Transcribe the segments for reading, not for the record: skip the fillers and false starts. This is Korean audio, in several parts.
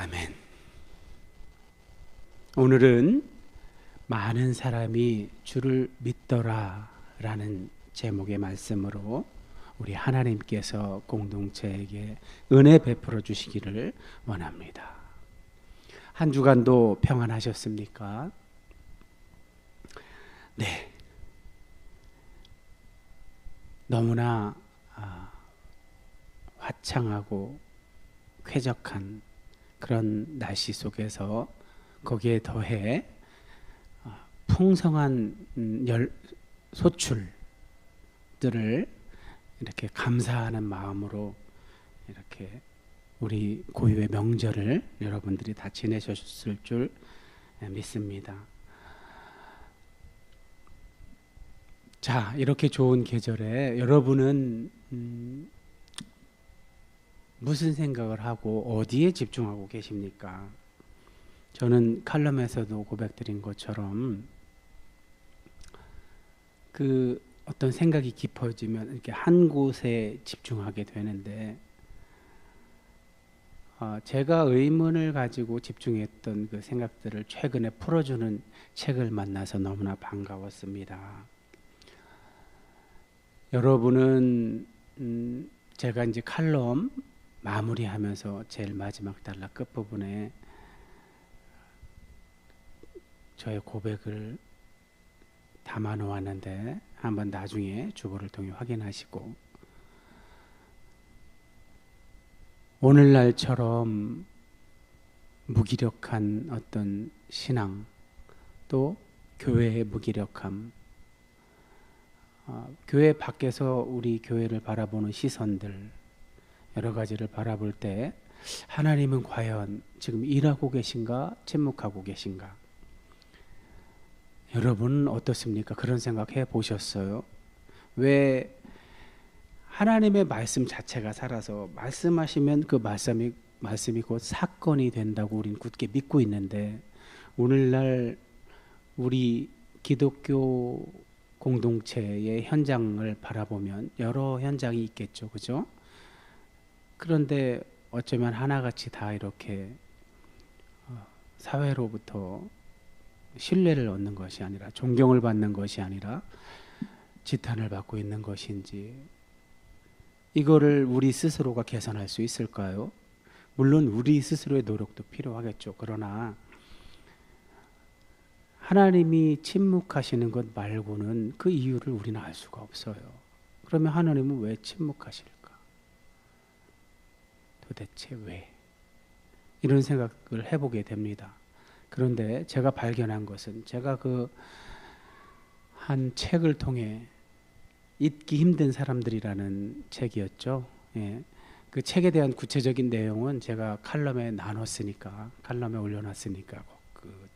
아멘. 오늘은 많은 사람이 주를 믿더라 라는 제목의 말씀으로 우리 하나님께서 공동체에게 은혜 베풀어 주시기를 원합니다. 한 주간도 평안하셨습니까? 네. 너무나 화창하고 쾌적한 그런 날씨 속에서 거기에 더해 풍성한 소출들을 이렇게 감사하는 마음으로 이렇게 우리 고유의 명절을 여러분들이 다 지내셨을 줄 믿습니다. 자, 이렇게 좋은 계절에 여러분은 무슨 생각을 하고 어디에 집중하고 계십니까? 저는 칼럼에서도 고백드린 것처럼 그 어떤 생각이 깊어지면 이렇게 한 곳에 집중하게 되는데 제가 의문을 가지고 집중했던 그 생각들을 최근에 풀어주는 책을 만나서 너무나 반가웠습니다. 여러분은 제가 이제 칼럼 마무리하면서 제일 마지막 단락 끝부분에 저의 고백을 담아 놓았는데 한번 나중에 주보를 통해 확인하시고 오늘날처럼 무기력한 어떤 신앙 또 교회의 무기력함 교회 밖에서 우리 교회를 바라보는 시선들 여러 가지를 바라볼 때 하나님은 과연 지금 일하고 계신가 침묵하고 계신가? 여러분은 어떻습니까? 그런 생각 해보셨어요? 왜 하나님의 말씀 자체가 살아서 말씀하시면 그 말씀이 곧 사건이 된다고 우리는 굳게 믿고 있는데 오늘날 우리 기독교 공동체의 현장을 바라보면 여러 현장이 있겠죠. 그죠? 그런데 어쩌면 하나같이 다 이렇게 사회로부터 신뢰를 얻는 것이 아니라 존경을 받는 것이 아니라 지탄을 받고 있는 것인지 이거를 우리 스스로가 개선할 수 있을까요? 물론 우리 스스로의 노력도 필요하겠죠. 그러나 하나님이 침묵하시는 것 말고는 그 이유를 우리는 알 수가 없어요. 그러면 하나님은 왜 침묵하실까? 도대체 왜? 이런 생각을 해보게 됩니다. 그런데 제가 발견한 것은 제가 그 한 책을 통해 잊기 힘든 사람들이라는 책이었죠. 예. 그 책에 대한 구체적인 내용은 제가 칼럼에 나눴으니까 칼럼에 올려놨으니까 그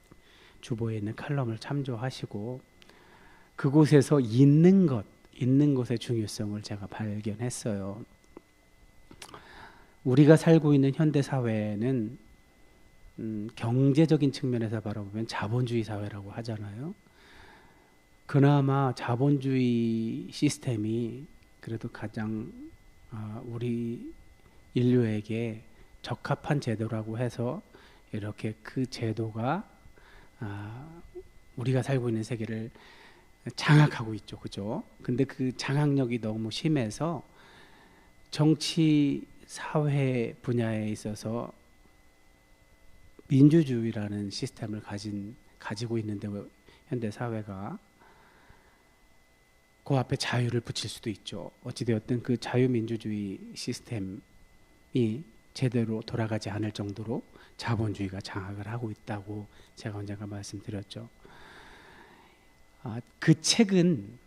주보에 있는 칼럼을 참조하시고 그곳에서 있는 것의 중요성을 제가 발견했어요. 우리가 살고 있는 현대 사회는 경제적인 측면에서 바라보면 자본주의 사회라고 하잖아요. 그나마 자본주의 시스템이 그래도 가장 우리 인류에게 적합한 제도라고 해서 이렇게 그 제도가 우리가 살고 있는 세계를 장악하고 있죠. 그죠? 근데 그 장악력이 너무 심해서 정치, 사회 분야에 있어서 민주주의라는 시스템을 가지고 있는데 현대 사회가 그 앞에 자유를 붙일 수도 있죠. 어찌되었든 그 자유민주주의 시스템이 제대로 돌아가지 않을 정도로 자본주의가 장악을 하고 있다고 제가 언젠가 말씀드렸죠. 그 책은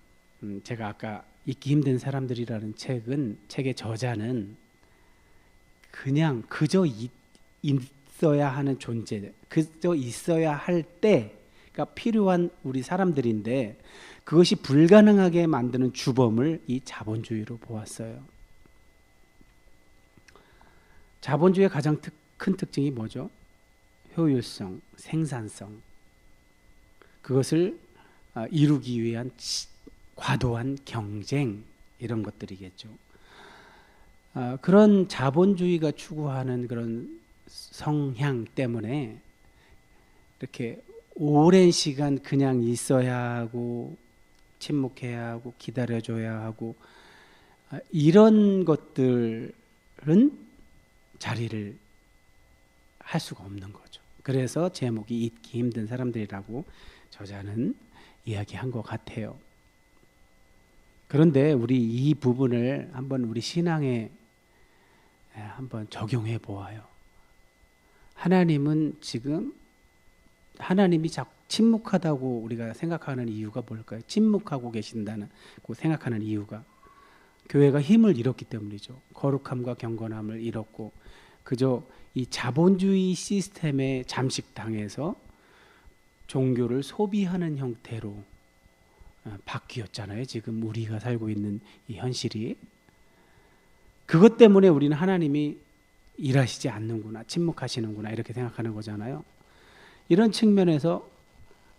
제가 아까 잊기 힘든 사람들이라는 책의 저자는 그냥 그저 있어야 하는 존재, 그저 있어야 할 때가 필요한 우리 사람들인데 그것이 불가능하게 만드는 주범을 이 자본주의로 보았어요. 자본주의의 가장 큰 특징이 뭐죠? 효율성, 생산성. 그것을 이루기 위한 과도한 경쟁 이런 것들이겠죠. 그런 자본주의가 추구하는 그런 성향 때문에 이렇게 오랜 시간 그냥 있어야 하고 침묵해야 하고 기다려줘야 하고 이런 것들은 자리를 할 수가 없는 거죠. 그래서 제목이 잊기 힘든 사람들이라고 저자는 이야기한 것 같아요. 그런데 우리 이 부분을 한번 우리 신앙에 한번 적용해 보아요. 하나님은 지금 하나님이 자꾸 침묵하다고 우리가 생각하는 이유가 뭘까요? 침묵하고 계신다고 생각하는 이유가 교회가 힘을 잃었기 때문이죠. 거룩함과 경건함을 잃었고 그저 이 자본주의 시스템에 잠식당해서 종교를 소비하는 형태로 바뀌었잖아요. 지금 우리가 살고 있는 이 현실이. 그것 때문에 우리는 하나님이 일하시지 않는구나, 침묵하시는구나 이렇게 생각하는 거잖아요. 이런 측면에서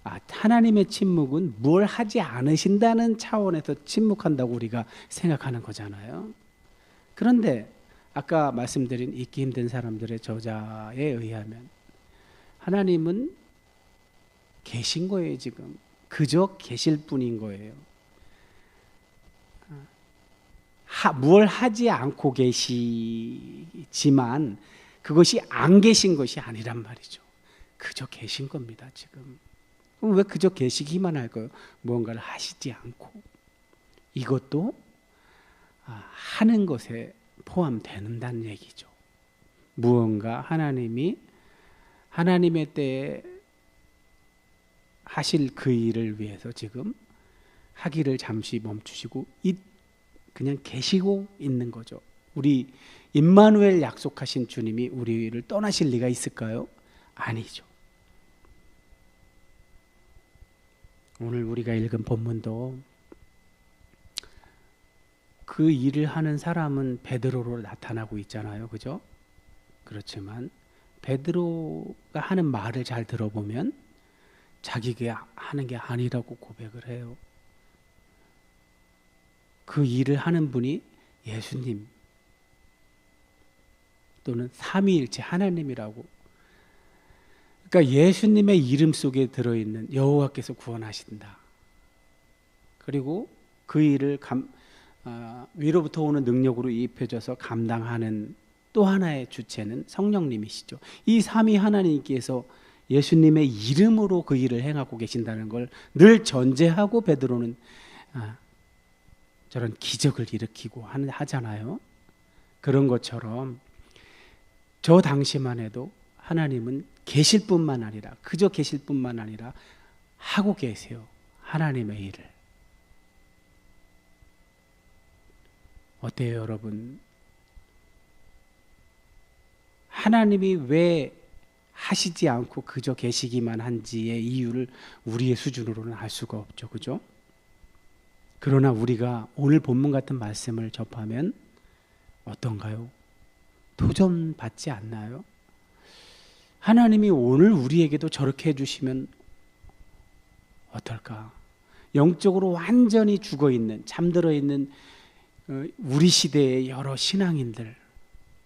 하나님의 침묵은 뭘 하지 않으신다는 차원에서 침묵한다고 우리가 생각하는 거잖아요. 그런데 아까 말씀드린 잊기 힘든 사람들의 저자에 의하면 하나님은 계신 거예요. 지금 그저 계실 뿐인 거예요. 뭘 하지 않고 계시지만 그것이 안 계신 것이 아니란 말이죠. 그저 계신 겁니다. 지금. 그럼 왜 그저 계시기만 할까요? 무언가를 하시지 않고. 이것도 하는 것에 포함된다는 얘기죠. 무언가 하나님이 하나님의 때에 하실 그 일을 위해서 지금 하기를 잠시 멈추시고 그냥 계시고 있는 거죠. 우리 임마누엘 약속하신 주님이 우리를 떠나실 리가 있을까요? 아니죠. 오늘 우리가 읽은 본문도 그 일을 하는 사람은 베드로로 나타나고 있잖아요. 그죠? 그렇지만 베드로가 하는 말을 잘 들어보면 자기가 하는 게 아니라고 고백을 해요. 그 일을 하는 분이 예수님 또는 삼위일체 하나님이라고. 그러니까 예수님의 이름 속에 들어있는 여호와께서 구원하신다. 그리고 그 일을 위로부터 오는 능력으로 입혀져서 감당하는 또 하나의 주체는 성령님이시죠. 이 삼위 하나님께서 예수님의 이름으로 그 일을 행하고 계신다는 걸 늘 전제하고 베드로는 저런 기적을 일으키고 하잖아요. 그런 것처럼 저 당시만 해도 하나님은 계실 뿐만 아니라 그저 계실 뿐만 아니라 하고 계세요. 하나님의 일을. 어때요, 여러분? 하나님이 왜 하시지 않고 그저 계시기만 한지의 이유를 우리의 수준으로는 알 수가 없죠. 그죠? 그러나 우리가 오늘 본문 같은 말씀을 접하면 어떤가요? 도전받지 않나요? 하나님이 오늘 우리에게도 저렇게 해주시면 어떨까? 영적으로 완전히 죽어있는, 잠들어 있는 우리 시대의 여러 신앙인들,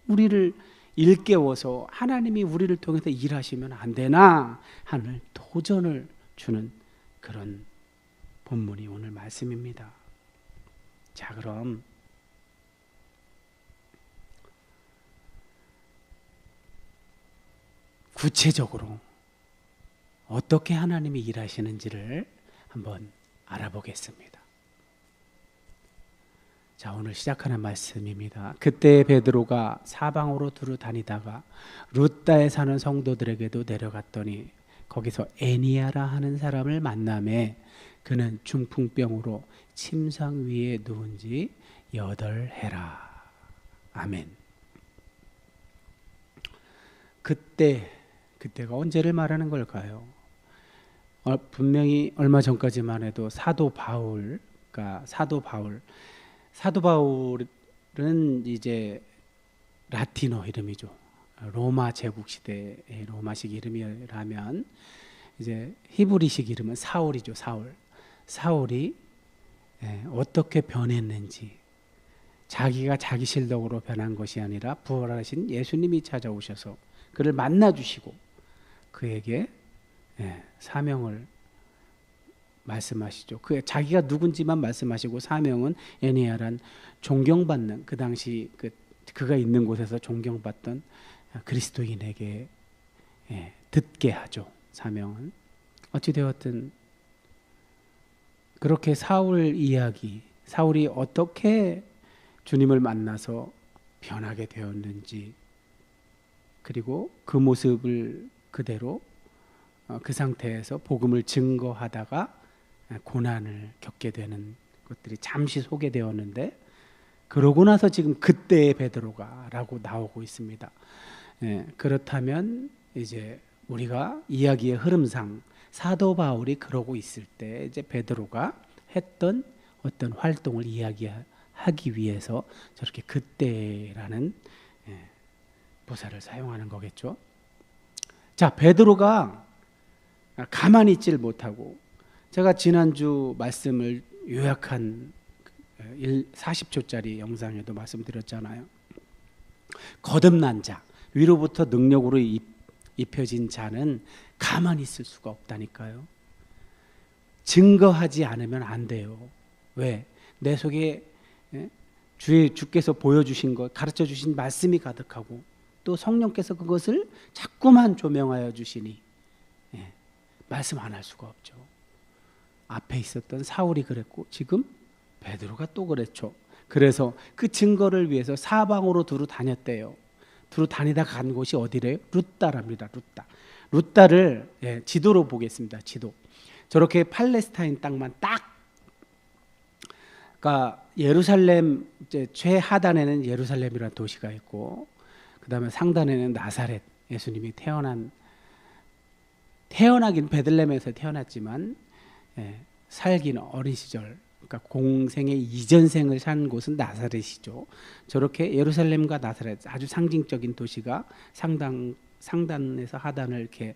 우리를 일깨워서 하나님이 우리를 통해서 일하시면 안 되나 하는 도전을 주는 그런 본문이 오늘 말씀입니다. 자, 그럼 구체적으로 어떻게 하나님이 일하시는지를 한번 알아보겠습니다. 자, 오늘 시작하는 말씀입니다. 그때 베드로가 사방으로 두루 다니다가 룻다에 사는 성도들에게도 내려갔더니 거기서 에니아라 하는 사람을 만나매 그는 중풍병으로 침상 위에 누운 지 8해라. 아멘. 그때가 언제를 말하는 걸까요? 분명히 얼마 전까지만 해도 사도 바울은 이제 라틴어 이름이죠. 로마 제국 시대의 로마식 이름이라면 이제 히브리식 이름은 사울이죠. 사울이 어떻게 변했는지, 자기가 자기 실력으로 변한 것이 아니라 부활하신 예수님이 찾아오셔서 그를 만나 주시고 그에게 사명을 말씀하시죠. 그 자기가 누군지만 말씀하시고 사명은 에니야란 존경받는 그 당시 그가 있는 곳에서 존경받던 그리스도인에게 듣게 하죠. 사명은 어찌 되었든 그렇게 사울이 어떻게 주님을 만나서 변하게 되었는지 그리고 그 모습을 그대로 그 상태에서 복음을 증거하다가 고난을 겪게 되는 것들이 잠시 소개되었는데 그러고 나서 지금 그때의 베드로가 라고 나오고 있습니다. 그렇다면 이제 우리가 이야기의 흐름상 사도 바울이 그러고 있을 때 이제 베드로가 했던 어떤 활동을 이야기하기 위해서 저렇게 그때라는 부사를 사용하는 거겠죠. 자, 베드로가 가만히 있질 못하고 제가 지난주 말씀을 요약한 40초짜리 영상에도 말씀드렸잖아요. 거듭난 자, 위로부터 능력으로 입혀진 자는 가만히 있을 수가 없다니까요. 증거하지 않으면 안 돼요. 왜? 내 속에 주께서 보여주신 것, 가르쳐 주신 말씀이 가득하고 또 성령께서 그것을 자꾸만 조명하여 주시니 말씀 안 할 수가 없죠. 앞에 있었던 사울이 그랬고 지금 베드로가 또 그랬죠. 그래서 그 증거를 위해서 사방으로 두루 다녔대요. 두루 다니다 간 곳이 어디래요? 룻다랍니다. 룻다를 지도로 보겠습니다. 지도. 저렇게 팔레스타인 땅만 딱, 그러니까 예루살렘 최하단에는 예루살렘이라는 도시가 있고, 그 다음에 상단에는 나사렛, 예수님이 태어나긴 베들레헴에서 태어났지만 살기는 어린 시절, 그러니까 공생의 이전생을 산 곳은 나사렛이죠. 저렇게 예루살렘과 나사렛 아주 상징적인 도시가 상단에서 하단을 이렇게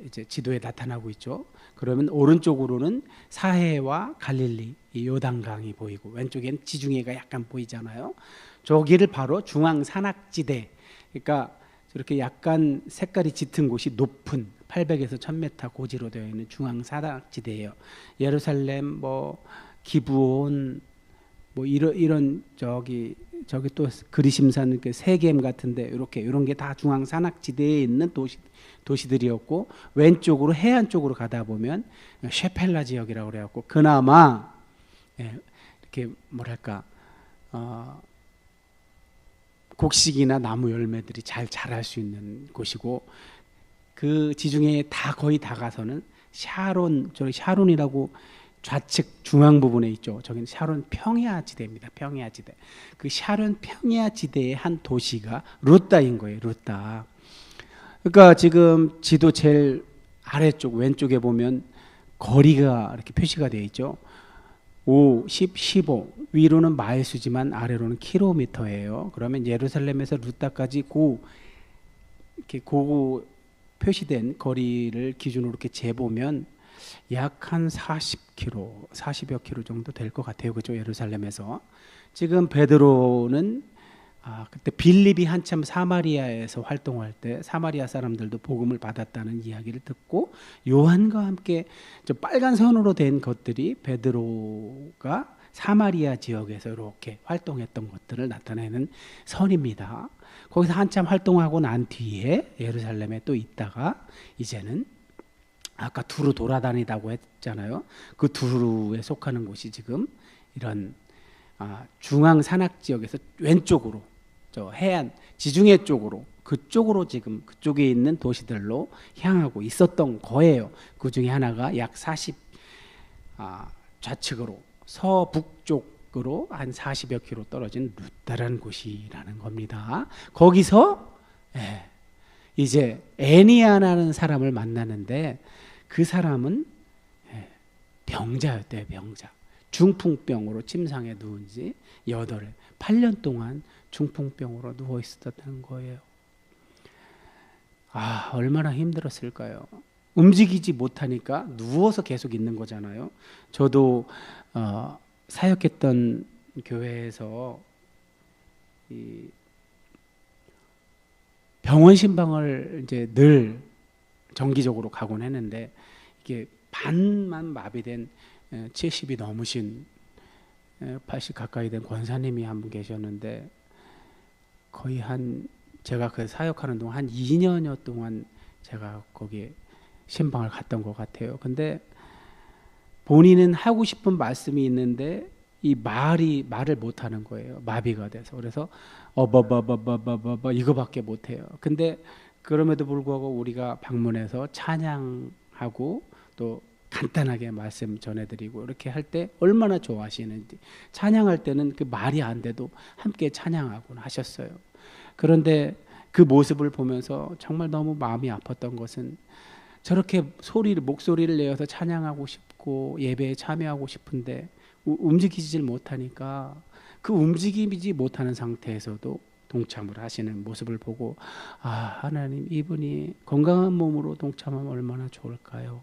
이제 지도에 나타나고 있죠. 그러면 오른쪽으로는 사해와 갈릴리, 이 요단강이 보이고 왼쪽엔 지중해가 약간 보이잖아요. 저기를 바로 중앙 산악지대, 그러니까 저렇게 약간 색깔이 짙은 곳이 높은 800에서 1000m 고지로 되어 있는 중앙 산악지대예요. 예루살렘, 기브온, 이런 저기 또 그리심산 세겜 같은데 이런 게 다 중앙 산악지대에 있는 도시들이었고, 왼쪽으로 해안 쪽으로 가다 보면 셰펠라 지역이라고 그래갖고 그나마 이렇게 뭐랄까 곡식이나 나무 열매들이 잘 자랄 수 있는 곳이고, 그 지중해에 거의 다 가서는 샤론이라고 좌측 중앙 부분에 있죠. 저기는 샤론 평야지대입니다. 평야지대. 그 샤론 평야지대의 한 도시가 룻다인 거예요. 룻다. 그러니까 지금 지도 제일 아래쪽 왼쪽에 보면 거리가 이렇게 표시가 되어 있죠. 5, 10, 15. 위로는 마일수지만 아래로는 킬로미터예요. 그러면 예루살렘에서 룻다까지 이렇게 표시된 거리를 기준으로 이렇게 재보면 약 한 40여 킬로 정도 될 것 같아요. 그죠? 예루살렘에서. 지금 베드로는 그때 빌립이 한참 사마리아에서 활동할 때 사마리아 사람들도 복음을 받았다는 이야기를 듣고 요한과 함께 저 빨간 선으로 된 것들이 베드로가 사마리아 지역에서 이렇게 활동했던 것들을 나타내는 선입니다. 거기서 한참 활동하고 난 뒤에 예루살렘에 또 있다가 이제는 아까 두루 돌아다니다고 했잖아요. 그 두루에 속하는 곳이 지금 이런 중앙 산악 지역에서 왼쪽으로 저 해안 지중해 쪽으로 그쪽으로 지금 그쪽에 있는 도시들로 향하고 있었던 거예요. 그 중에 하나가 약 40 좌측으로 서북쪽으로 한 40여 킬로 떨어진 룻다라는 곳이라는 겁니다. 거기서 이제 애니아라는 사람을 만나는데 그 사람은 병자였대요. 병자. 중풍병으로 침상에 누운 지 8년 동안 중풍병으로 누워 있었다는 거예요. 얼마나 힘들었을까요? 움직이지 못하니까 누워서 계속 있는 거잖아요. 저도 사역했던 교회에서 이 병원 신방을 이제 늘 정기적으로 가곤 했는데 이게 반만 마비된 70이 넘으신 80 가까이 된 권사님이 한 분 계셨는데 거의 제가 그 사역하는 동안 한 2년여 동안 제가 거기에 신방을 갔던 것 같아요. 근데 본인은 하고 싶은 말씀이 있는데 이 말을 못 하는 거예요. 마비가 돼서. 그래서 이거밖에 못 해요. 근데 그럼에도 불구하고 우리가 방문해서 찬양하고 또 간단하게 말씀 전해드리고 이렇게 할 때 얼마나 좋아하시는지, 찬양할 때는 그 말이 안 돼도 함께 찬양하곤 하셨어요. 그런데 그 모습을 보면서 정말 너무 마음이 아팠던 것은 저렇게 목소리를 내어서 찬양하고 싶고 예배에 참여하고 싶은데 움직이질 못하니까 그 움직이지 못하는 상태에서도 동참을 하시는 모습을 보고 하나님, 이분이 건강한 몸으로 동참하면 얼마나 좋을까요?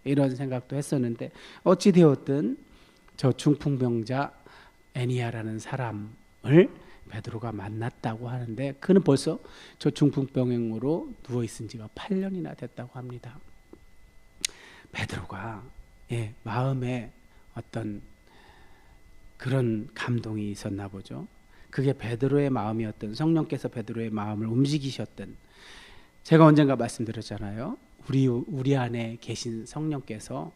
이런 생각도 했었는데 어찌되었든 저 중풍병자 애니야라는 사람을 베드로가 만났다고 하는데 그는 벌써 저 중풍병으로 누워있은 지가 8년이나 됐다고 합니다. 베드로가 마음에 어떤 그런 감동이 있었나 보죠. 그게 베드로의 마음이었던, 성령께서 베드로의 마음을 움직이셨던, 제가 언젠가 말씀드렸잖아요. 우리 안에 계신 성령께서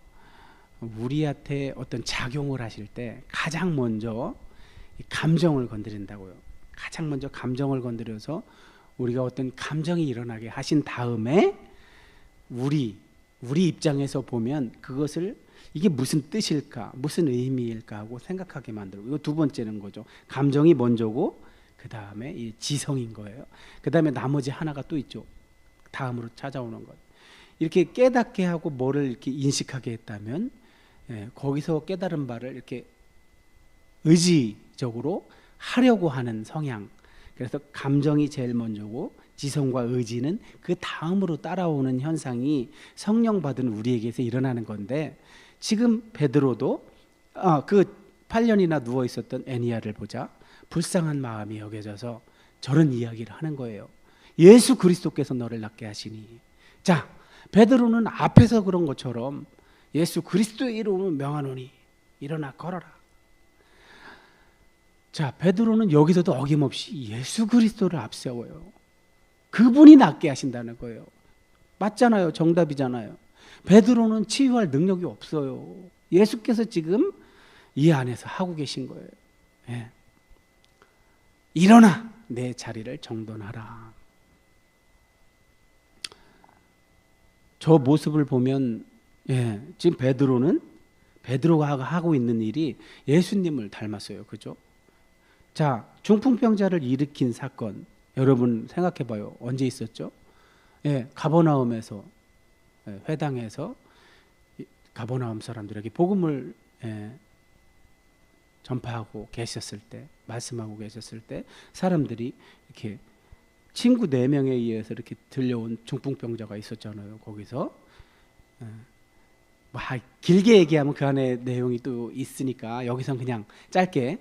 우리한테 어떤 작용을 하실 때 가장 먼저 감정을 건드린다고요. 가장 먼저 감정을 건드려서 우리가 어떤 감정이 일어나게 하신 다음에 우리 입장에서 보면 그것을 이게 무슨 뜻일까, 무슨 의미일까 하고 생각하게 만들고, 이거 두 번째는 거죠. 감정이 먼저고 그 다음에 이 지성인 거예요. 그 다음에 나머지 하나가 또 있죠. 다음으로 찾아오는 것. 이렇게 깨닫게 하고 뭐를 이렇게 인식하게 했다면 거기서 깨달은 바를 이렇게 의지적으로 하려고 하는 성향. 그래서 감정이 제일 먼저고 지성과 의지는 그 다음으로 따라오는 현상이 성령 받은 우리에게서 일어나는 건데, 지금 베드로도 그 8년이나 누워 있었던 애니야를 보자 불쌍한 마음이 여겨져서 저런 이야기를 하는 거예요. 예수 그리스도께서 너를 낫게 하시니. 자, 베드로는 앞에서 그런 것처럼 예수 그리스도의 이름으로 명하노니 일어나 걸어라. 자, 베드로는 여기서도 어김없이 예수 그리스도를 앞세워요. 그분이 낫게 하신다는 거예요. 맞잖아요. 정답이잖아요. 베드로는 치유할 능력이 없어요. 예수께서 지금 이 안에서 하고 계신 거예요. 일어나 내 자리를 정돈하라. 저 모습을 보면 지금 베드로가 하고 있는 일이 예수님을 닮았어요. 그죠? 자, 중풍병자를 일으킨 사건 여러분 생각해 봐요. 언제 있었죠? 가버나움에서, 회당에서 가버나움 사람들에게 복음을 전파하고 계셨을 때, 말씀하고 계셨을 때 사람들이 이렇게 친구 4명에 의해서 이렇게 들려온 중풍병자가 있었잖아요. 거기서 길게 얘기하면 그 안에 내용이 또 있으니까 여기선 그냥 짧게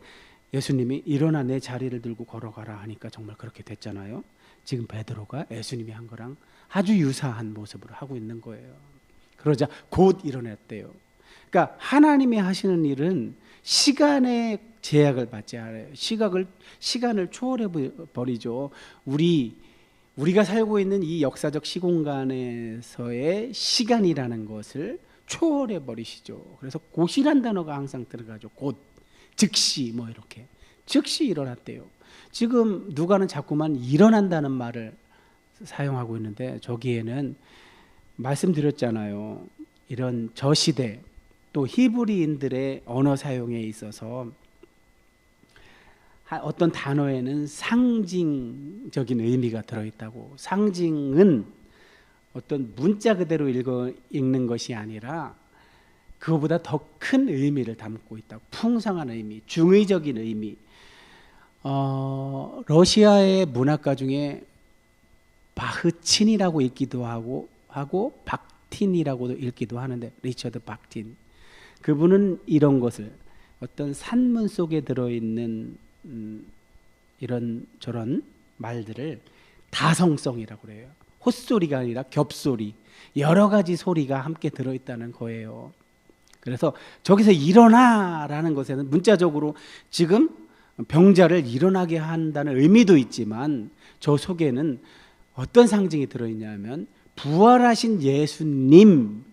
예수님이 일어나 내 자리를 들고 걸어가라 하니까 정말 그렇게 됐잖아요. 지금 베드로가 예수님이 한 거랑 아주 유사한 모습으로 하고 있는 거예요. 그러자 곧 일어났대요. 그러니까 하나님이 하시는 일은 시간의 제약을 받지 않아요. 시간을 초월해 버리죠. 우리가 살고 있는 이 역사적 시공간에서의 시간이라는 것을 초월해 버리시죠. 그래서 곧이란 단어가 항상 들어가죠. 곧, 즉시, 뭐 이렇게 즉시 일어났대요. 지금 누가는 자꾸만 일어난다는 말을 사용하고 있는데 저기에는 말씀드렸잖아요. 이런 저시대 또 히브리인들의 언어 사용에 있어서 어떤 단어에는 상징적인 의미가 들어있다고. 상징은 어떤 문자 그대로 읽는 것이 아니라 그거보다 더 큰 의미를 담고 있다고. 풍성한 의미, 중의적인 의미. 러시아의 문학가 중에 바흐친이라고 읽기도 하고 박틴이라고도 읽기도 하는데, 리처드 박틴. 그분은 이런 것을 어떤 산문 속에 들어있는 이런 저런 말들을 다성성이라고 그래요. 헛소리가 아니라 겹소리, 여러 가지 소리가 함께 들어있다는 거예요. 그래서 저기서 일어나라는 것에는 문자적으로 지금 병자를 일어나게 한다는 의미도 있지만 저 속에는 어떤 상징이 들어있냐면 부활하신 예수님처럼,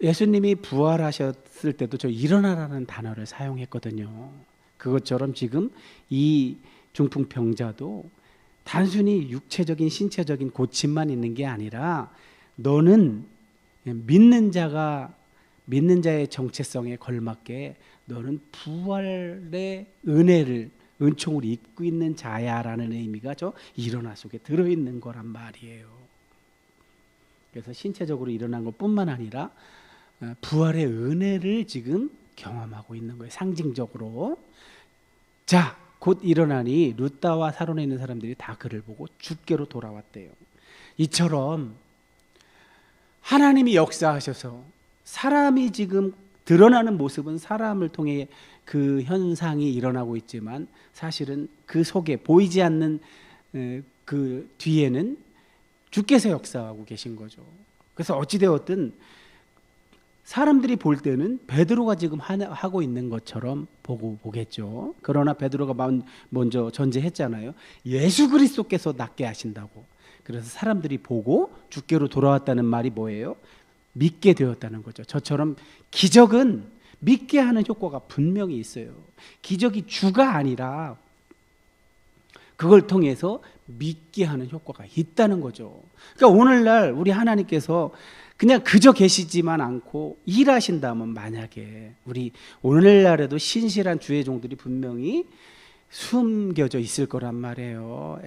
예수님이 부활하셨을 때도 저 일어나라는 단어를 사용했거든요. 그것처럼 지금 이 중풍병자도 단순히 육체적인 신체적인 고침만 있는 게 아니라 너는 믿는 자의 정체성에 걸맞게 너는 부활의 은혜를 은총을 입고 있는 자야라는 의미가 저 일어나 속에 들어있는 거란 말이에요. 그래서 신체적으로 일어난 것뿐만 아니라 부활의 은혜를 지금 경험하고 있는 거예요. 상징적으로. 자, 곧 일어나니 루다와 사론에 있는 사람들이 다 그를 보고 주께로 돌아왔대요. 이처럼 하나님이 역사하셔서 사람이 지금 드러나는 모습은 사람을 통해 그 현상이 일어나고 있지만 사실은 그 속에 보이지 않는 그 뒤에는 주께서 역사하고 계신 거죠. 그래서 어찌되었든 사람들이 볼 때는 베드로가 지금 하고 있는 것처럼 보겠죠. 그러나 베드로가 먼저 전제했잖아요. 예수 그리스도께서 낫게 하신다고. 그래서 사람들이 보고 주께로 돌아왔다는 말이 뭐예요? 믿게 되었다는 거죠. 저처럼 기적은 믿게 하는 효과가 분명히 있어요. 기적이 주가 아니라 그걸 통해서 믿게 하는 효과가 있다는 거죠. 그러니까 오늘날 우리 하나님께서 그냥 그저 계시지만 않고 일하신다면 만약에 우리 오늘날에도 신실한 주의 종들이 분명히 숨겨져 있을 거란 말이에요.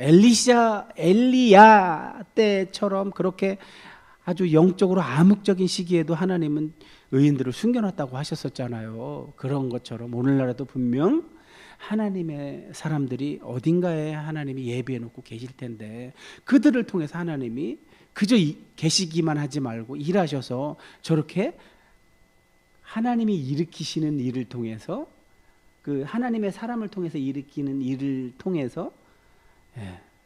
엘리야 때처럼 그렇게 아주 영적으로 암흑적인 시기에도 하나님은 의인들을 숨겨놨다고 하셨었잖아요. 그런 것처럼 오늘날에도 분명 하나님의 사람들이 어딘가에 하나님이 예비해 놓고 계실 텐데 그들을 통해서 하나님이 그저 계시기만 하지 말고 일하셔서 저렇게 하나님이 일으키시는 일을 통해서 그 하나님의 사람을 통해서 일으키는 일을 통해서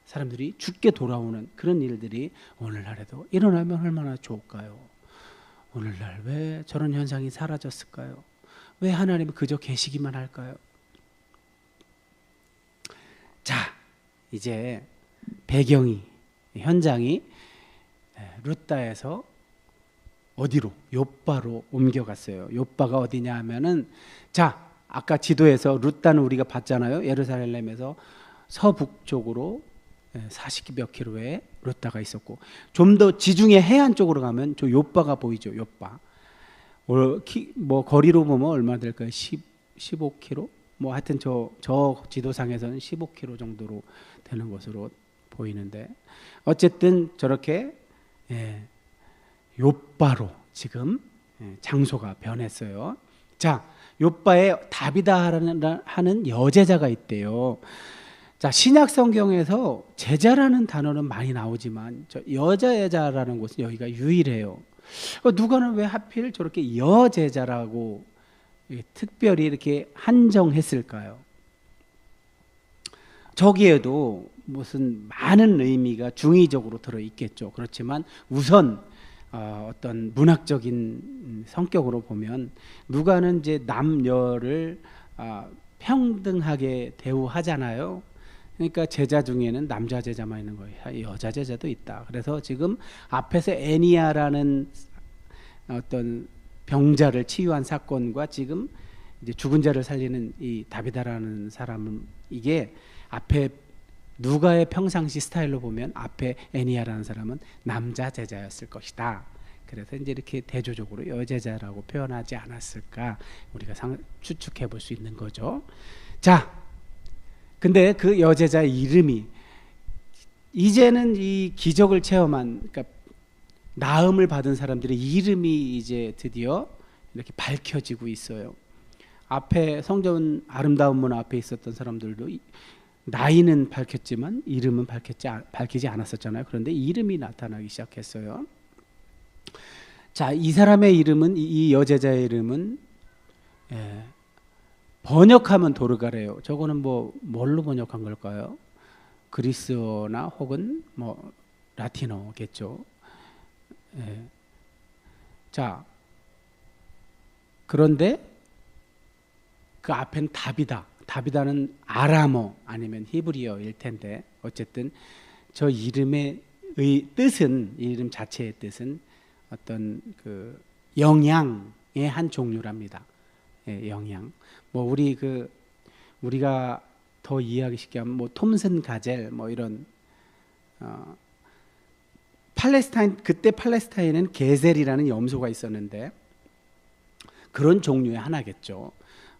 사람들이 죽게 돌아오는 그런 일들이 오늘날에도 일어나면 얼마나 좋을까요? 오늘날 왜 저런 현상이 사라졌을까요? 왜 하나님은 그저 계시기만 할까요? 자, 이제 현장이 루다에서 어디로? 욥바로 옮겨갔어요. 욥바가 어디냐 하면은 자, 아까 지도에서 루다는 우리가 봤잖아요. 예루살렘에서 서북쪽으로 40몇 킬로에 루다가 있었고 좀 더 지중해 해안 쪽으로 가면 저 욥바가 보이죠. 욥바. 뭐 거리로 보면 얼마 될까요? 15킬로? 뭐 하여튼 저 지도상에서는 15킬로 정도로 되는 것으로 보이는데 어쨌든 저렇게 욥바로 지금 장소가 변했어요. 자, 욥바에 다비다 하는 여제자가 있대요. 자, 신약 성경에서 제자라는 단어는 많이 나오지만 저 여제자라는 곳은 여기가 유일해요. 누가는 왜 하필 저렇게 여제자라고 특별히 이렇게 한정했을까요? 저기에도 무슨 많은 의미가 중의적으로 들어 있겠죠. 그렇지만 우선 어떤 문학적인 성격으로 보면 누가는 이제 남녀를 평등하게 대우하잖아요. 그러니까 제자 중에는 남자 제자만 있는 거예요. 여자 제자도 있다. 그래서 지금 앞에서 애니아라는 어떤 병자를 치유한 사건과 지금 이제 죽은 자를 살리는 이 다비다라는 사람은 이게 앞에 누가의 평상시 스타일로 보면 앞에 애니아라는 사람은 남자 제자였을 것이다. 그래서 이제 이렇게 대조적으로 여제자라고 표현하지 않았을까 우리가 추측해 볼 수 있는 거죠. 자, 근데 그 여제자의 이름이 이제는 이 기적을 체험한 그러니까 나음을 받은 사람들의 이름이 이제 드디어 이렇게 밝혀지고 있어요. 앞에 성전 아름다운 문 앞에 있었던 사람들도 나이는 밝혔지만 이름은 밝히지 않았었잖아요. 그런데 이름이 나타나기 시작했어요. 자, 이 사람의 이름은 이 여제자의 이름은 번역하면 도르가래요. 저거는 뭐 뭘로 번역한 걸까요? 그리스어나 혹은 뭐 라틴어겠죠. 예. 자, 그런데 그 앞엔 다비다. 다비다는 아람어 아니면 히브리어일 텐데 어쨌든 저 이름의 뜻은, 이름 자체의 뜻은 어떤 그 영양의 한 종류랍니다. 예, 영양. 뭐 우리가 더 이해하기 쉽게 하면 뭐 톰슨 가젤 뭐 이런 그때 팔레스타인은 게셀이라는 염소가 있었는데 그런 종류의 하나겠죠.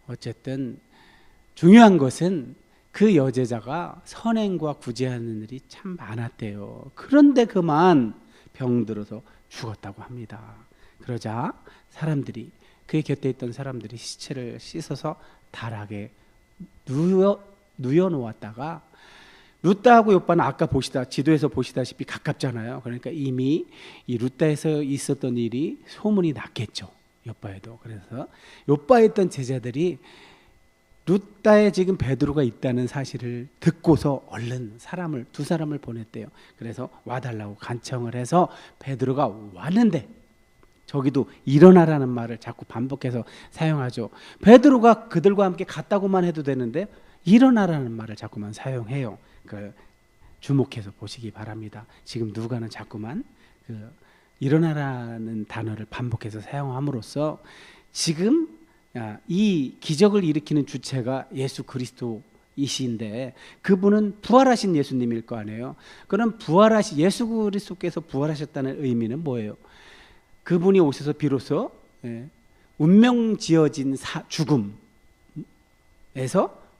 어쨌든 중요한 것은 그 여제자가 선행과 구제하는 일이 참 많았대요. 그런데 그만 병들어서 죽었다고 합니다. 그러자 사람들이, 그의 곁에 있던 사람들이 시체를 씻어서 달하게 누워 놓았다가, 룻다하고 욥바는 아까 지도에서 보시다시피 가깝잖아요. 그러니까 이미 이 룻다에서 있었던 일이 소문이 났겠죠. 욥바에도. 그래서 욥바에 있던 제자들이 룻다에 지금 베드로가 있다는 사실을 듣고서 얼른 두 사람을 보냈대요. 그래서 와달라고 간청을 해서 베드로가 왔는데, 저기도 일어나라는 말을 자꾸 반복해서 사용하죠. 베드로가 그들과 함께 갔다고만 해도 되는데 일어나라는 말을 자꾸만 사용해요. 주목해서 보시기 바랍니다. 지금 누가는 자꾸만 일어나라는 단어를 반복해서 사용함으로써 지금 이 기적을 일으키는 주체가 예수 그리스도이신데 그분은 부활하신 예수님일 거 아니에요. 그럼 예수 그리스도께서 부활하셨다는 의미는 뭐예요? 그분이 오셔서 비로소 운명 지어진 죽음에서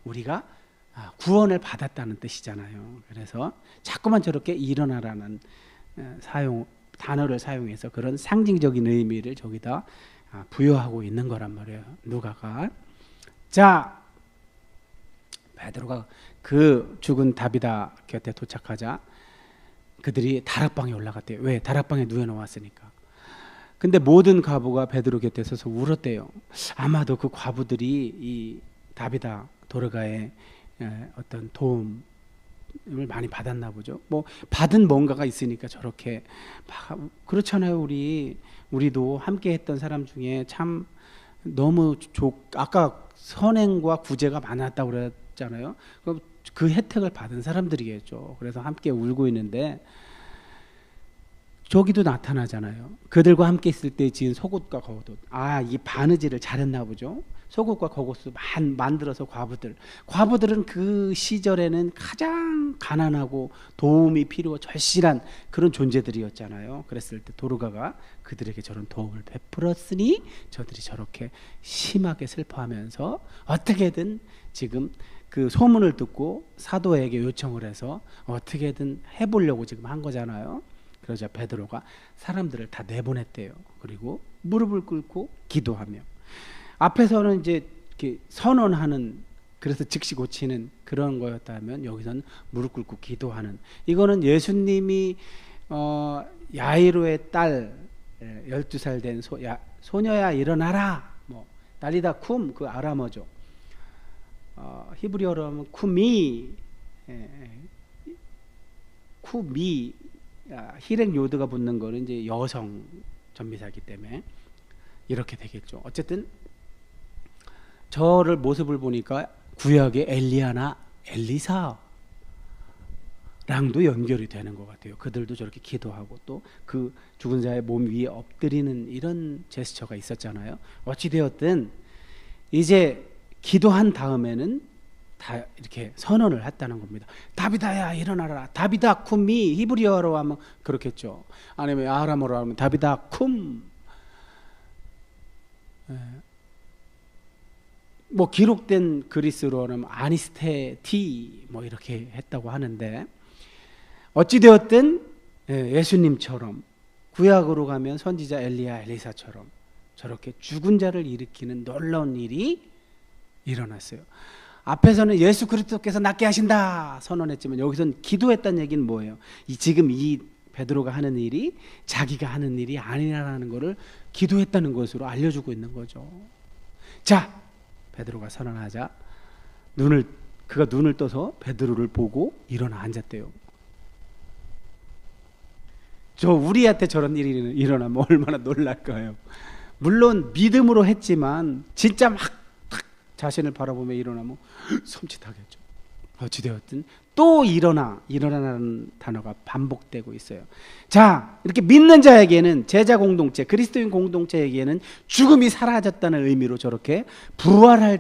우리가 구원을 받았다는 뜻이잖아요. 그래서 자꾸만 저렇게 일어나라는 단어를 사용해서 그런 상징적인 의미를 저기다 부여하고 있는 거란 말이에요. 누가가. 자, 베드로가 그 죽은 다비다 곁에 도착하자 그들이 다락방에 올라갔대요. 왜? 다락방에 누워놓았으니까. 근데 모든 과부가 베드로 곁에 서서 울었대요. 아마도 그 과부들이 이 다비다 도르가의 어떤 도움을 많이 받았나 보죠. 뭐 받은 뭔가가 있으니까 저렇게 그렇잖아요. 우리도 함께 했던 사람 중에 참 너무 아까 선행과 구제가 많았다고 그랬잖아요. 그 혜택을 받은 사람들이겠죠. 그래서 함께 울고 있는데 저기도 나타나잖아요. 그들과 함께 있을 때 지은 속옷과 겉옷. 이 바느질을 잘했나 보죠. 속옷과 겉옷을 만들어서 과부들은 그 시절에는 가장 가난하고 도움이 절실한 그런 존재들이었잖아요. 그랬을 때 도르가가 그들에게 저런 도움을 베풀었으니 저들이 저렇게 심하게 슬퍼하면서 어떻게든 지금 그 소문을 듣고 사도에게 요청을 해서 어떻게든 해보려고 지금 한 거잖아요. 그러자 베드로가 사람들을 다 내보냈대요. 그리고 무릎을 꿇고 기도하며, 앞에서는 이제 이렇게 선언하는, 그래서 즉시 고치는 그런 거였다면 여기서는 무릎 꿇고 기도하는, 이거는 예수님이 야이로의 딸 12살 된 소녀야 일어나라, 뭐 달리다 쿰, 그 아람어죠. 히브리어로 하면 쿠미, 히렉 요드가 붙는 거는 이제 여성 전미사이기 때문에 이렇게 되겠죠. 어쨌든 저를 모습을 보니까 구약의 엘리야나 엘리사랑도 연결이 되는 것 같아요. 그들도 저렇게 기도하고 또 그 죽은 자의 몸 위에 엎드리는 이런 제스처가 있었잖아요. 어찌되었든 이제 기도한 다음에는 다 이렇게 선언을 했다는 겁니다. 다비다야 일어나라. 다비다 쿰이 히브리어로 하면 그렇겠죠. 아니면 아람어로 하면 다비다 쿰. 뭐 기록된 그리스어로는 아니스테티 뭐 이렇게 했다고 하는데, 어찌되었든 예수님처럼 구약으로 가면 선지자 엘리야 엘리사처럼 저렇게 죽은 자를 일으키는 놀라운 일이 일어났어요. 앞에서는 예수 그리스도께서 낫게 하신다 선언했지만 여기서는 기도했다는 얘기는 뭐예요? 지금 이 베드로가 하는 일이 자기가 하는 일이 아니라는 것을 기도했다는 것으로 알려주고 있는 거죠. 자, 베드로가 선언하자 그가 눈을 떠서 베드로를 보고 일어나 앉았대요. 우리한테 저런 일이 일어나면 얼마나 놀랄까요? 물론 믿음으로 했지만 진짜 막 자신을 바라보며 일어나면 섬찟하겠죠. 어찌되었든 또 일어나라는 단어가 반복되고 있어요. 자, 이렇게 믿는 자에게는, 제자 공동체, 그리스도인 공동체에게는 죽음이 사라졌다는 의미로 저렇게 부활을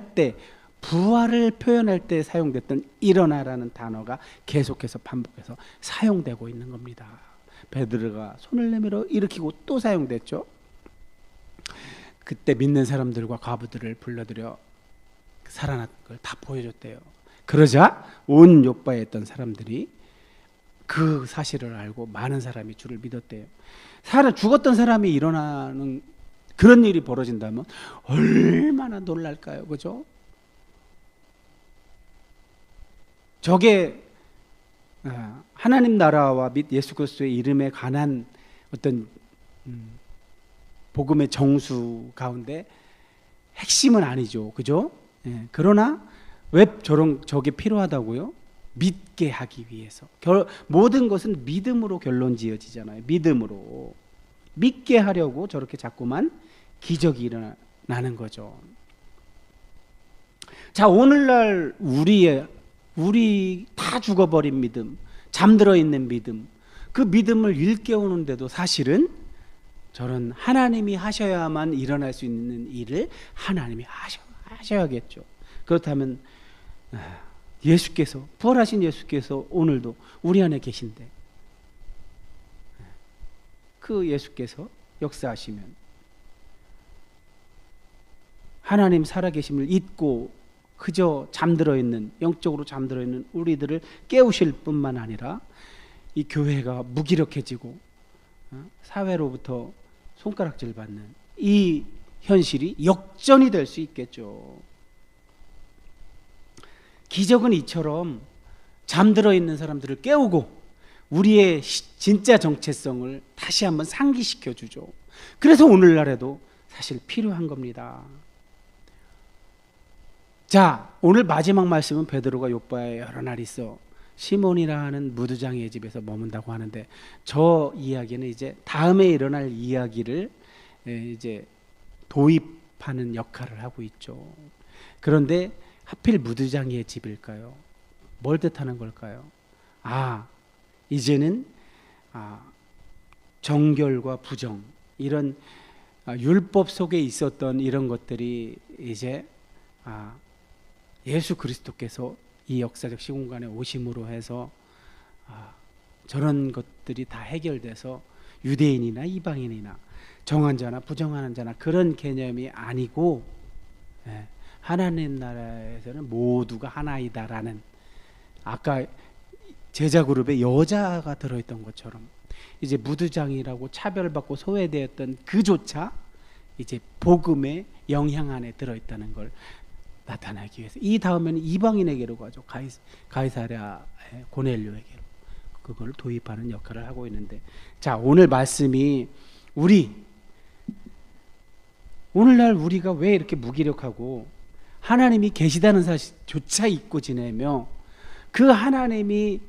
표현할 때 사용됐던 일어나라는 단어가 계속해서 반복해서 사용되고 있는 겁니다. 베드로가 손을 내밀어 일으키고 또 사용됐죠. 그때 믿는 사람들과 과부들을 불러들여 살아난 걸 다 보여줬대요. 그러자 온 요바에 있던 사람들이 그 사실을 알고 많은 사람이 주를 믿었대요. 죽었던 사람이 일어나는 그런 일이 벌어진다면 얼마나 놀랄까요? 그죠? 저게 하나님 나라와 및 예수 그리스도의 이름에 관한 어떤 복음의 정수 가운데 핵심은 아니죠. 그죠? 그러나 왜 저게 필요하다고요? 믿게 하기 위해서. 모든 것은 믿음으로 결론 지어지잖아요. 믿음으로. 믿게 하려고 저렇게 자꾸만 기적이 일어나는 거죠. 자, 오늘날 우리 다 죽어버린 믿음, 잠들어 있는 믿음, 그 믿음을 일깨우는데도 사실은 저런 하나님이 하셔야만 일어날 수 있는 일을 하나님이 하셔야겠죠. 그렇다면 예수께서, 부활하신 예수께서 오늘도 우리 안에 계신데 그 예수께서 역사하시면 하나님 살아계심을 잊고 그저 영적으로 잠들어 있는 우리들을 깨우실 뿐만 아니라 이 교회가 무기력해지고 사회로부터 손가락질 받는 이 현실이 역전이 될 수 있겠죠. 기적은 이처럼 잠들어 있는 사람들을 깨우고 우리의 진짜 정체성을 다시 한번 상기시켜 주죠. 그래서 오늘날에도 사실 필요한 겁니다. 자, 오늘 마지막 말씀은 베드로가 요바에 여러 날 있어 시몬이라는 무두장의 집에서 머문다고 하는데, 저 이야기는 이제 다음에 일어날 이야기를 이제 도입하는 역할을 하고 있죠. 그런데 하필 무두장의 집일까요? 뭘 뜻하는 걸까요? 이제는 정결과 부정, 이런 율법 속에 있었던 이런 것들이 이제 예수 그리스도께서 이 역사적 시공간에 오심으로 해서 저런 것들이 다 해결돼서 유대인이나 이방인이나 정한 자나 부정하는 자나 그런 개념이 아니고 하나님 나라에서는 모두가 하나이다라는, 아까 제자 그룹에 여자가 들어있던 것처럼 이제 무두장이라고 차별받고 소외되었던 그조차 이제 복음의 영향 안에 들어있다는 걸 나타나기 위해서, 이 다음에는 이방인에게로 가죠. 가이사랴 고넬료에게로 그걸 도입하는 역할을 하고 있는데, 자, 오늘 말씀이 오늘날 우리가 왜 이렇게 무기력하고 하나님이 계시다는 사실조차 잊고 지내며 그 하나님이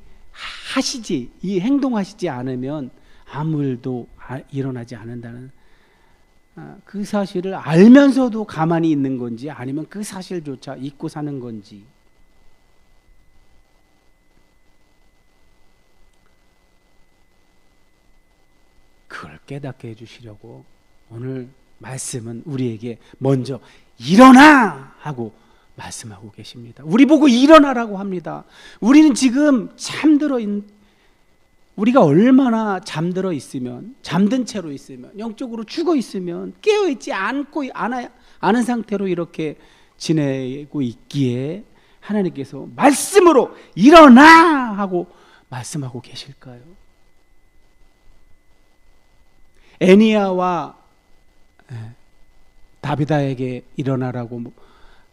행동하시지 않으면 아무 일도 일어나지 않는다는 그 사실을 알면서도 가만히 있는 건지, 아니면 그 사실조차 잊고 사는 건지. 그걸 깨닫게 해주시려고 오늘 말씀은 우리에게 먼저 일어나! 하고 말씀하고 계십니다. 우리 보고 일어나라고 합니다. 우리는 지금 우리가 얼마나 잠들어 있으면, 잠든 채로 있으면, 영적으로 죽어 있으면, 깨어있지 않은 상태로 이렇게 지내고 있기에 하나님께서 말씀으로 일어나! 하고 말씀하고 계실까요? 애니야와 다비다에게 일어나라고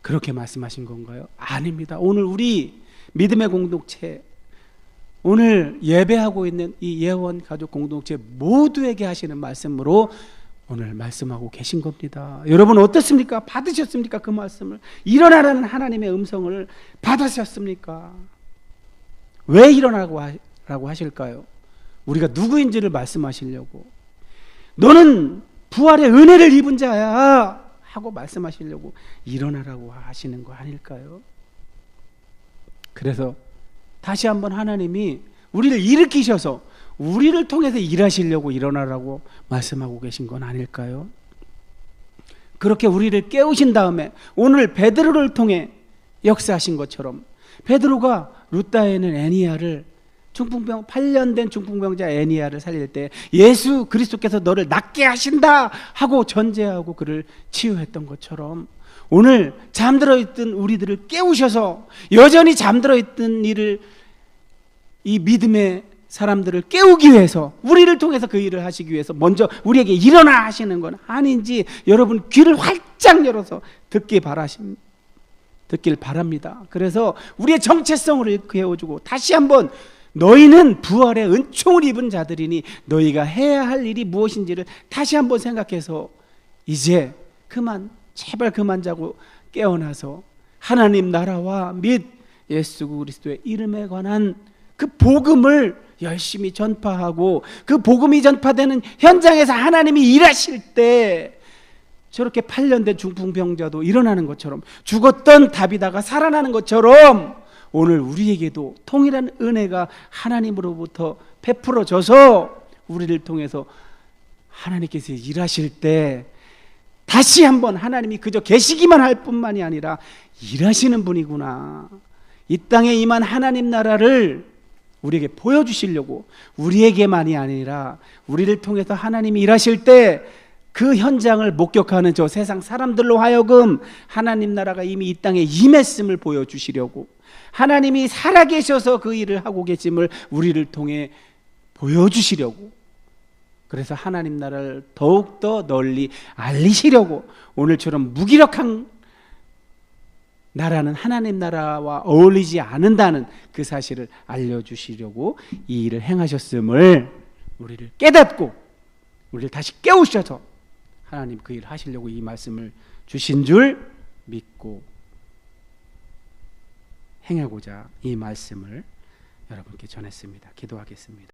그렇게 말씀하신 건가요? 아닙니다. 오늘 우리 믿음의 공동체, 오늘 예배하고 있는 이 예원 가족 공동체 모두에게 하시는 말씀으로 오늘 말씀하고 계신 겁니다. 여러분 어떻습니까? 받으셨습니까? 그 말씀을. 일어나라는 하나님의 음성을 받으셨습니까? 왜 일어나라고 하실까요? 우리가 누구인지를 말씀하시려고. 너는 부활의 은혜를 입은 자야 하고 말씀하시려고 일어나라고 하시는 거 아닐까요? 그래서 다시 한번 하나님이 우리를 일으키셔서 우리를 통해서 일하시려고 일어나라고 말씀하고 계신 건 아닐까요? 그렇게 우리를 깨우신 다음에 오늘 베드로를 통해 역사하신 것처럼 베드로가 루다에 있는 애니야를 8년 된 중풍병자 애니야를 살릴 때 예수 그리스도께서 너를 낫게 하신다 하고 전제하고 그를 치유했던 것처럼 오늘 잠들어 있던 우리들을 깨우셔서 여전히 잠들어 있던 이 믿음의 사람들을 깨우기 위해서 우리를 통해서 그 일을 하시기 위해서 먼저 우리에게 일어나 하시는 건 아닌지 여러분 귀를 활짝 열어서 듣길 바랍니다. 그래서 우리의 정체성을 깨워주고 다시 한번 너희는 부활의 은총을 입은 자들이니 너희가 해야 할 일이 무엇인지를 다시 한번 생각해서 이제 제발 그만 자고 깨어나서 하나님 나라와 및 예수 그리스도의 이름에 관한 그 복음을 열심히 전파하고 그 복음이 전파되는 현장에서 하나님이 일하실 때 저렇게 8년 된 중풍병자도 일어나는 것처럼 죽었던 다비다가 살아나는 것처럼 오늘 우리에게도 통일한 은혜가 하나님으로부터 베풀어져서 우리를 통해서 하나님께서 일하실 때 다시 한번 하나님이 그저 계시기만 할 뿐만이 아니라 일하시는 분이구나. 이 땅에 임한 하나님 나라를 우리에게 보여주시려고 우리에게만이 아니라 우리를 통해서 하나님이 일하실 때 그 현장을 목격하는 저 세상 사람들로 하여금 하나님 나라가 이미 이 땅에 임했음을 보여주시려고 하나님이 살아계셔서 그 일을 하고 계심을 우리를 통해 보여주시려고 그래서 하나님 나라를 더욱더 널리 알리시려고 오늘처럼 무기력한 나라는 하나님 나라와 어울리지 않는다는 그 사실을 알려주시려고 이 일을 행하셨음을 우리를 깨닫고 우리를 다시 깨우셔서 하나님 그 일을 하시려고 이 말씀을 주신 줄 믿고 행하고자 이 말씀을 여러분께 전했습니다. 기도하겠습니다.